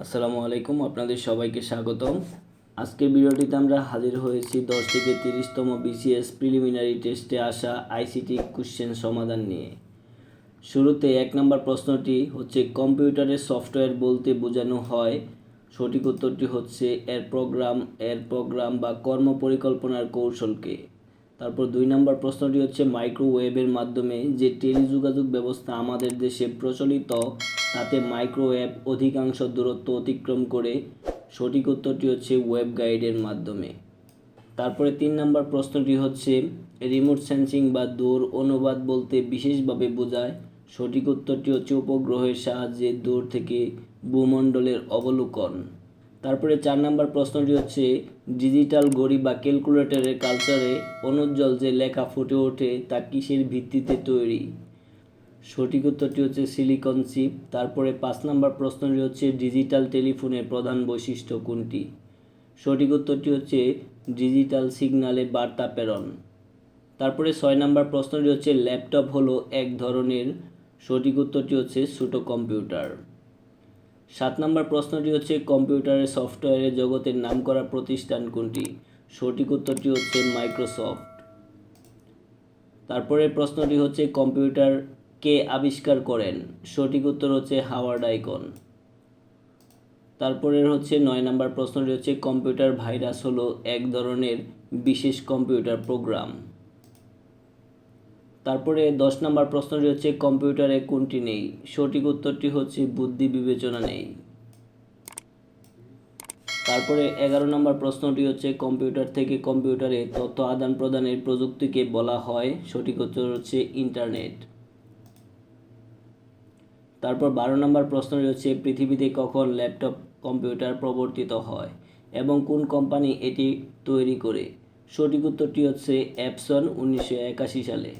আসসালামু আলাইকুম, আপনাদের সবাইকে স্বাগতম। আজকের ভিডিওটিতে আমরা হাজির হয়েছি 10 থেকে 30তম বিসিএস প্রিলিমিনারি টেস্টে আসা আইসিটি কোশ্চেন সমাধান নিয়ে। শুরুতে 1 নম্বর প্রশ্নটি হচ্ছে কম্পিউটারের সফটওয়্যার বলতে বোঝানো হয়। সঠিক উত্তরটি হচ্ছে এর প্রোগ্রাম বা কর্ম পরিকল্পনার কৌশলকে। তারপর 2 নম্বর প্রশ্নটি হচ্ছে মাইক্রোওয়েভের মাধ্যমে যে টেলিযোগাযোগ ব্যবস্থা আমাদের দেশে প্রচলিত তাতে মাইক্রোওয়েভ অধিকাংশ দূরত্ব অতিক্রম করে। সঠিক উত্তরটি হচ্ছে ওয়েব গাইডের মাধ্যমে। তারপরে 3 নম্বর প্রশ্নটি হচ্ছে রিমোট সেন্সিং বা দূর অনুবাদ বলতে বিশেষভাবে বোঝায়। সঠিক উত্তরটি হচ্ছে উপগ্রহের সাহায্যে দূর থেকে ভূমণ্ডলের অবলোকন। তারপরে 4 নম্বর প্রশ্নটি হচ্ছে ডিজিটাল ঘড়ি বা ক্যালকুলেটরের কালচারে অনুজ্জ্বল যে লেখা ফুটে ওঠে তা কিসের ভিত্তিতে তৈরি। সঠিক উত্তরটি হচ্ছে সিলিকন চিপ। তারপরে 5 নম্বর প্রশ্নটি হচ্ছে ডিজিটাল টেলিফোনের প্রধান বৈশিষ্ট্য কোনটি। সঠিক উত্তরটি হচ্ছে ডিজিটাল সিগন্যালে বার্তা প্রেরণ। তারপরে 6 নম্বর প্রশ্নটি হচ্ছে ল্যাপটপ হলো এক ধরনের। সঠিক উত্তরটি হচ্ছে ছোট কম্পিউটার। 7 নম্বর প্রশ্নটি হচ্ছে কম্পিউটারের সফটওয়্যারের জগতের নামকরা প্রতিষ্ঠান কোনটি। সঠিক উত্তরটি হচ্ছে মাইক্রোসফট। তারপরে প্রশ্নটি হচ্ছে কম্পিউটার কে আবিষ্কার করেন। সঠিক উত্তর হচ্ছে হাওয়ার্ড আইকন। তারপরে হচ্ছে 9 নম্বর প্রশ্নটি হচ্ছে কম্পিউটার ভাইরাস হলো এক ধরনের বিশেষ কম্পিউটার প্রোগ্রাম। তারপরে 10 নম্বর প্রশ্নটি হচ্ছে কম্পিউটারে কোনটি নেই। সঠিক উত্তরটি হচ্ছে বুদ্ধি বিবেচনা নেই। তারপরে 11 নম্বর প্রশ্নটি হচ্ছে কম্পিউটার থেকে কম্পিউটারে তথ্য আদান প্রদানের প্রযুক্তিকে বলা হয়। সঠিক উত্তর হচ্ছে ইন্টারনেট। তারপর 12 নম্বর প্রশ্নটি হচ্ছে পৃথিবীতে কখন ল্যাপটপ কম্পিউটার প্রবর্তিত হয় এবং কোন কোম্পানি এটি তৈরি করে। সঠিক উত্তরটি হচ্ছে অ্যাপসন 1981 সালে।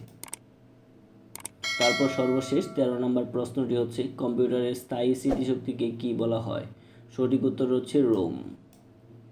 তারপর সর্বশেষ 13 নম্বর প্রশ্নটি হচ্ছে কম্পিউটারের স্থায়ী স্মৃতিশক্তিকে কী বলা হয়। সঠিক উত্তর হচ্ছে রোম।